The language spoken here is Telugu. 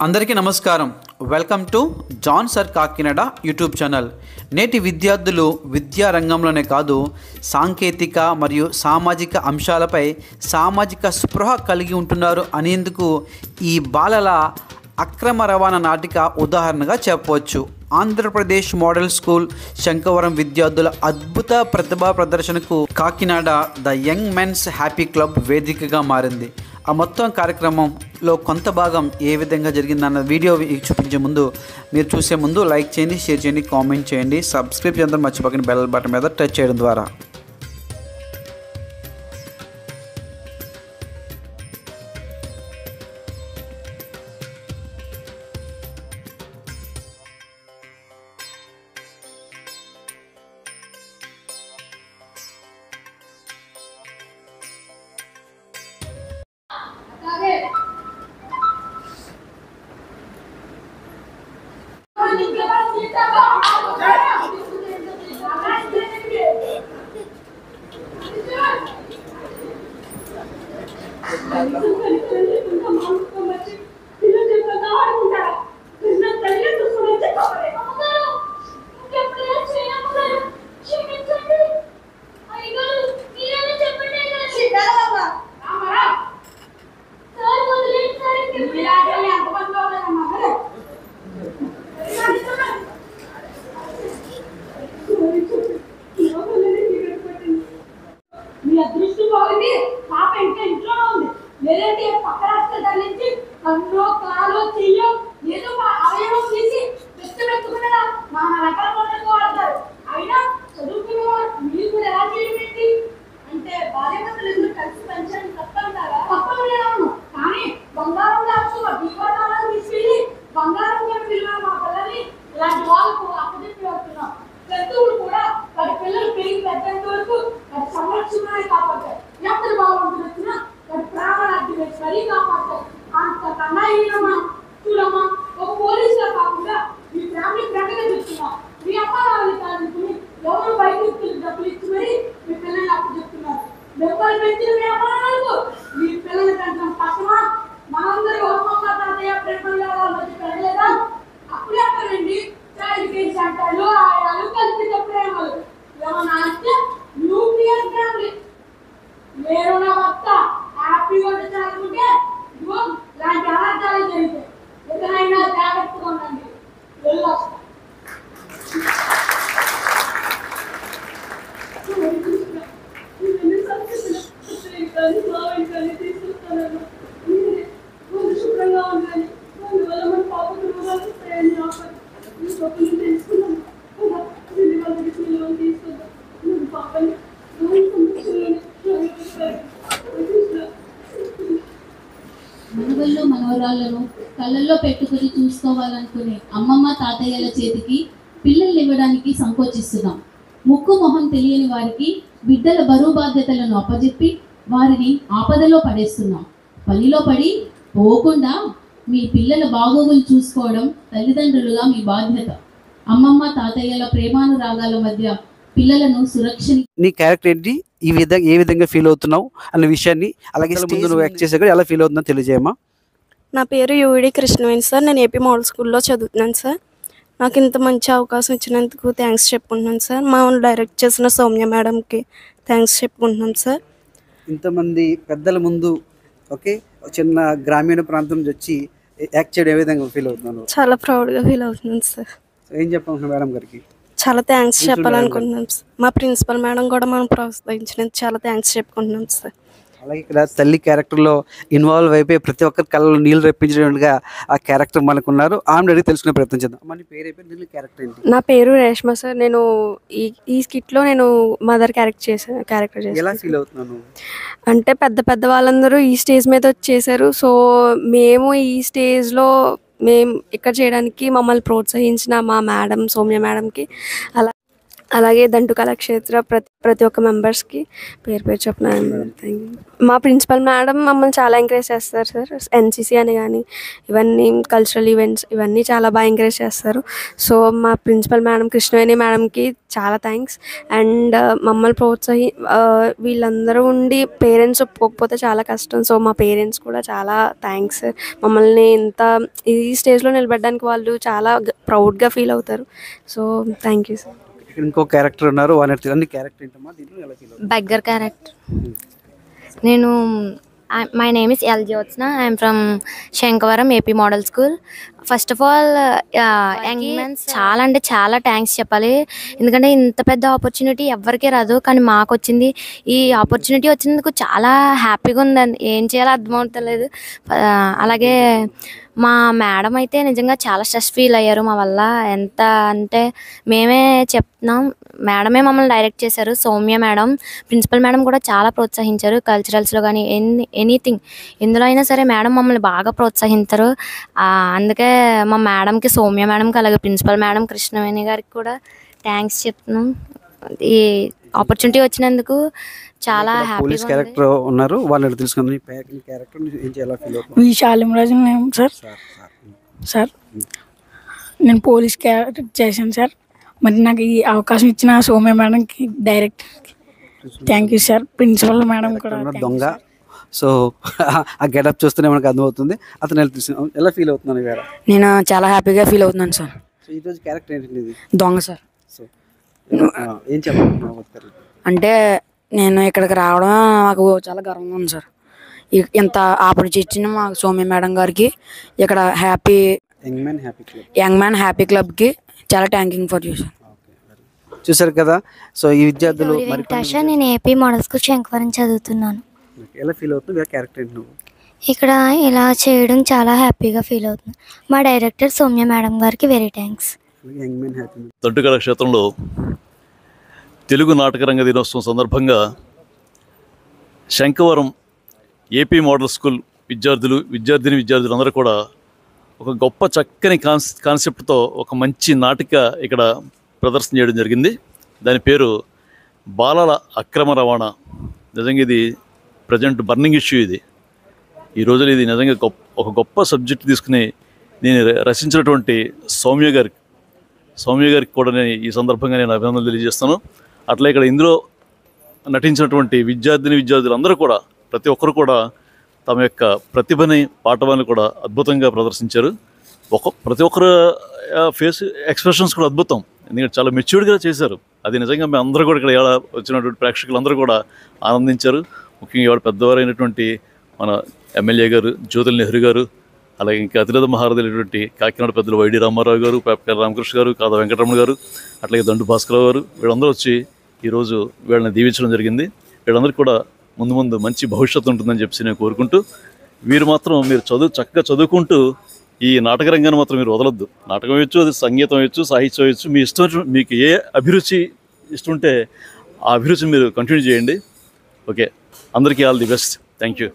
అందరికీ నమస్కారం. Welcome to John sir Kakinada YouTube channel. నేటి విద్యార్థులు విద్యా రంగంలోనే కాదు, సాంకేతిక మరియు సామాజిక అంశాలపై సామాజిక స్పృహ కలిగి ఉంటున్నారు అనేందుకు ఈ బాలల అక్రమ రవాణా నాటిక ఉదాహరణగా చెప్పవచ్చు. ఆంధ్రప్రదేశ్ మోడల్ స్కూల్ శంకవరం విద్యార్థుల అద్భుత ప్రతిభా ప్రదర్శనకు Kakinada the young men's happy club వేదికగా మారింది. ఆ మొత్తం కార్యక్రమంలో కొంత భాగం ఏ విధంగా జరిగిందన్న వీడియో చూపించే ముందు, మీరు చూసే ముందు లైక్ చేయండి, షేర్ చేయండి, కామెంట్ చేయండి, సబ్స్క్రైబ్ చేయడం మర్చిపోకండి. బెల్ బటన్ మీద టచ్ చేయడం ద్వారా మనవల్లో మనవరాళ్లను కళ్ళల్లో పెట్టుకుని చూసుకోవాలనుకునే అమ్మమ్మ తాతయ్యల చేతికి పిల్లల్ని ఇవ్వడానికి సంకోచిస్తున్నాం. ముక్కు మొహం తెలియని వారికి బిడ్డల బరువు బాధ్యతలను అప్పజెప్పి వారిని ఆపదలో పడేస్తున్నాం. పనిలో పడి పోకుండా మీ పిల్లల బాగోగులు చూసుకోవడం తల్లిదండ్రులుగా మీ బాధ్యత. అమ్మమ్మ తాతయ్యల ప్రేమానురాగాల మధ్య పిల్లలను సురక్షిత. నీ క్యారెక్టర్ ఏంటి, ఏ విధంగా ఫీల్ అవుతున్నావు అన్న విషయాన్ని, అలాగే ముందు నువ్వు యాక్ట్ చేసే ఎలా ఫీల్ అవుతుందో తెలియజేయమ్మా. నా పేరు యువిడి కృష్ణవేణి సార్. నేను ఏపీ మోడల్ స్కూల్లో చదువుతున్నాను సార్. నాకు ఇంత మంచి అవకాశం ఇచ్చినందుకు థ్యాంక్స్ చెప్పుకుంటున్నాను సార్. మా డైరెక్ట్ చేసిన సౌమ్య మేడంకి థ్యాంక్స్ చెప్పుకుంటున్నాను సార్. ఇంతమంది పెద్దల ముందు చిన్న గ్రామీణ ప్రాంతం నుంచి వచ్చి యాక్ట్ చేయడం ఏ విధంగా ఫీల్ అవుతున్నాను? చాలా ప్రౌడ్గా ఫీల్ అవుతున్నాను సార్. ఏం చెప్పాలనుకుంటున్నా మేడం గారికి? చాలా థ్యాంక్స్ చెప్పాలనుకుంటున్నాం సార్. మా ప్రిన్సిపల్ మేడం కూడా మనం ప్రోత్సహించినందుకు చాలా థ్యాంక్స్ చెప్పుకుంటున్నాం సార్. అలాగే ఇక్కడ తల్లి క్యారెక్టర్లో ఇన్వాల్వ్ అయిపోయి ప్రతి ఒక్కరి కళ్ళలో నీళ్ళు రప్పించినట్టుగా ఆ క్యారెక్టర్ మనకు ఉన్నారు. ఆమె అడిగి తెలుసుకునే ప్రయత్నం చేద్దాం. మన పేరు అయిపోయి క్యారెక్టర్ ఏంటి? నా పేరు రేష్మ సార్. నేను ఈ స్కిట్లో నేను మదర్ క్యారెక్టర్ చేశాను. ఎలా ఫీల్ అవుతున్నాను అంటే పెద్ద వాళ్ళందరూ ఈ స్టేజ్ మీద వచ్చేసారు. సో మేము ఈ స్టేజ్లో మేము ఇక్కడ చేయడానికి మమ్మల్ని ప్రోత్సహించిన మా మేడం సౌమ్య మేడంకి, అలాగే దంటు కళాక్షేత్ర ప్రతి ఒక్క మెంబర్స్కి పేరు పేరు చెప్పిన మా ప్రిన్సిపల్ మేడం మమ్మల్ని చాలా ఎంకరేజ్ చేస్తారు సార్. ఎన్సీసీ అని కానీ ఇవన్నీ కల్చరల్ ఈవెంట్స్ ఇవన్నీ చాలా బాగా ఎంకరేజ్ చేస్తారు. సో మా ప్రిన్సిపల్ మేడం కృష్ణవేణి మేడంకి చాలా థ్యాంక్స్. అండ్ మమ్మల్ని వీళ్ళందరూ ఉండి పేరెంట్స్ ఒప్పుకోకపోతే చాలా కష్టం. సో మా పేరెంట్స్ కూడా చాలా థ్యాంక్స్. మమ్మల్ని ఇంత ఈ స్టేజ్లో నిలబెట్టడానికి వాళ్ళు చాలా ప్రౌడ్గా ఫీల్ అవుతారు. So thank you sir. ఇంకో క్యారెక్టర్ ఉన్నారు, అన్ని క్యారెక్టర్ ఏంటమ్మా దీంట్లో ఎలా ఫీల్ అవుతుంది? Beggar character. నేను my name is L Jyotsna. I'm from Sankavaram AP model school. First of all చాలా అంటే చాలా థ్యాంక్స్ చెప్పాలి. ఎందుకంటే ఇంత పెద్ద ఆపర్చునిటీ ఎవరికీ రాదు, కానీ మాకు వచ్చింది. ఈ ఆపర్చునిటీ వచ్చినందుకు చాలా హ్యాపీగా ఉందండి. ఏం చేయాలో అర్థమవుతలేదు. అలాగే మా మేడం అయితే నిజంగా చాలా స్ట్రెస్ ఫీల్ అయ్యారు మా వల్ల. ఎంత అంటే మేమే చెప్తున్నాం, మేడమే మమ్మల్ని డైరెక్ట్ చేశారు. సౌమ్య మేడం, ప్రిన్సిపల్ మేడం కూడా చాలా ప్రోత్సహించారు. కల్చరల్స్లో కానీ ఎనీథింగ్ ఎందులో అయినా సరే మేడం మమ్మల్ని బాగా ప్రోత్సహించారు. అందుకే మా మేడంకి, సౌమ్య మేడంకి, అలాగే ప్రిన్సిపల్ మేడం కృష్ణవేణి గారికి కూడా థ్యాంక్స్ చెప్తున్నాం. ఈ ఆపర్చునిటీ వచ్చినందుకు చాలా పోలీస్ హ్యాపీగా క్యారెక్టర్ ఉన్నారు, వాళ్ళని తెలుసుకుందాం. క్యారెక్టర్ ఏం చేయాలో ఫీల్ అవుతుంది? V Shalimaraju sir. సార్ నేను పోలీస్ క్యారెక్టర్ చేశాను సార్. మరి నాకు ఈ అవకాశం ఇచ్చిన సౌమ్య మేడంకి direct thank you sir. Principal madam కూడా దొంగ. సో ఆ గెటప్ చూస్తూనే మనకు అర్థమవుతుంది. అతను ఎలా ఫీల్ అవుతున్నాను వేరే? నేను చాలా హ్యాపీగా ఫీల్ అవుతున్నాను సార్. సో ఈరోజు క్యారెక్టర్ ఏంటి? దొంగ సార్. సో ఏం చెప్పాలి అంటే నేను ఇక్కడికి రావడం నాకు చాలా గర్వంగా ఉంది సార్. ఇంత ఆపర్చునిటీ ఇచ్చిన మా సౌమ్య మేడం గారికి, ఇక్కడ యంగ్ మ్యాన్ హ్యాపీ క్లబ్కి చాలా థ్యాంకింగ్ ఫర్ యూ సార్. చూసారు కదా. సో ఈ విద్యార్థులు నేను ఏపీ మోడల్ స్కూల్ శంకవరం చదువుతున్నాను. ఎలా ఫీల్ అవుతుంది క్యారెక్టర్ ఏంటి? నువ్వు ఇక్కడ ఇలా చేయడం చాలా హ్యాపీగా ఫీల్ అవుతుంది. మా డైరెక్టర్ సౌమ్య మేడం గారికి వెరీ థ్యాంక్స్. తంటుకల క్షేత్రంలో తెలుగు నాటక రంగ దినోత్సవం సందర్భంగా శంకవరం ఏపీ మోడల్ స్కూల్ విద్యార్థులందరూ కూడా ఒక గొప్ప చక్కని కాన్సెప్ట్తో ఒక మంచి నాటిక ఇక్కడ ప్రదర్శన చేయడం జరిగింది. దాని పేరు బాలల అక్రమ రవాణా. నిజంగా ఇది ప్రజెంట్ బర్నింగ్ ఇష్యూ. ఈ రోజున ఇది నిజంగా ఒక గొప్ప సబ్జెక్ట్ తీసుకుని నేను రచించినటువంటి సౌమ్య గారికి కూడా నేను ఈ సందర్భంగా నేను అభినందనలు తెలియజేస్తాను. అట్లా ఇక్కడ ఇందులో నటించినటువంటి విద్యార్థులందరూ కూడా ప్రతి ఒక్కరు కూడా తమ యొక్క ప్రతిభని పాఠవాన్ని కూడా అద్భుతంగా ప్రదర్శించారు. ప్రతి ఒక్కరు ఫేస్ ఎక్స్ప్రెషన్స్ కూడా అద్భుతం. ఎందుకంటే చాలా మెచ్యూర్డ్గా చేశారు. అది నిజంగా మేము అందరూ కూడా ఇక్కడ వచ్చినటువంటి ప్రేక్షకులందరూ కూడా ఆనందించారు. ముఖ్యంగా ఇవాళ పెద్దవారైనటువంటి మన ఎమ్మెల్యే గారు జ్యోతుల నెహ్రూ గారు, అలాగే ఇంకా అతిరథ మహారథులైనటువంటి కాకినాడ పెద్దలు వైడి రామారావు గారు, పేపకాల రామకృష్ణ గారు, కాదా వెంకటరమణ గారు, అట్లాగే దండు భాస్కరరావు గారు, వీళ్ళందరూ వచ్చి ఈరోజు వీళ్ళని దీవించడం జరిగింది. వీళ్ళందరికీ కూడా ముందు మంచి భవిష్యత్తు ఉంటుందని చెప్పి నేను కోరుకుంటూ, మీరు చక్కగా చదువుకుంటూ ఈ నాటక రంగాన్ని మాత్రం మీరు వదలొద్దు. నాటకం వేయచ్చు, అది సంగీతం వేయచ్చు, సాహిత్యం వేయచ్చు, మీ ఇష్టం, మీకు ఏ అభిరుచి ఇష్టం ఉంటే ఆ అభిరుచిని మీరు కంటిన్యూ చేయండి. ఓకే, అందరికీ all the best. Thank you.